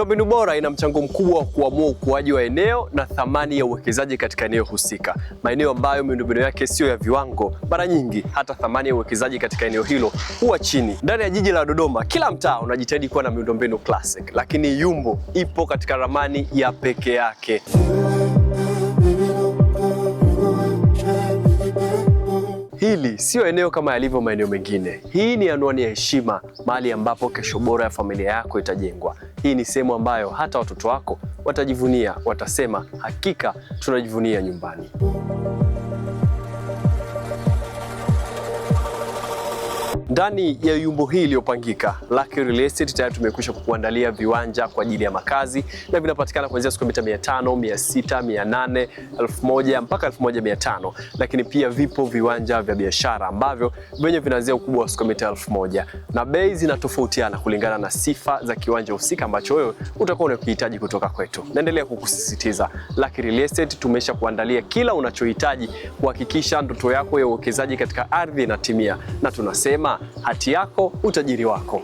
Miundombinu bora ina mchango mkubwa wa kuamua ukuaji wa eneo na thamani ya uwekezaji katika eneo husika. Maeneo ambayo miundombinu yake sio ya viwango, mara nyingi hata thamani ya uwekezaji katika eneo hilo huwa chini. Ndani ya jiji la Dodoma, kila mtaa unajitahidi kuwa na miundombinu classic, lakini Yumbo ipo katika ramani ya peke yake. Hili sio eneo kama yalivyo maeneo mengine. Hii ni anwani ya heshima, mahali ambapo kesho bora ya familia yako itajengwa. Hii ni sehemu ambayo hata watoto wako watajivunia, watasema hakika tunajivunia nyumbani. Ndani ya Yumbo hii iliyopangika, Lucky Real Estate tayari tumekwisha kukuandalia viwanja kwa ajili ya makazi na vinapatikana kuanzia square mita 500, 600, 800, 1000 mpaka 1500. Lakini pia vipo viwanja vya biashara ambavyo vyenye vinaanzia ukubwa wa square mita 1000 na bei zinatofautiana kulingana na sifa za kiwanja husika ambacho wewe utakuwa unakihitaji kutoka kwetu. Naendelea kukusisitiza, Lucky Real Estate tumesha kuandalia kila unachohitaji kuhakikisha ndoto yako ya uwekezaji katika ardhi inatimia, na tunasema hati yako utajiri wako.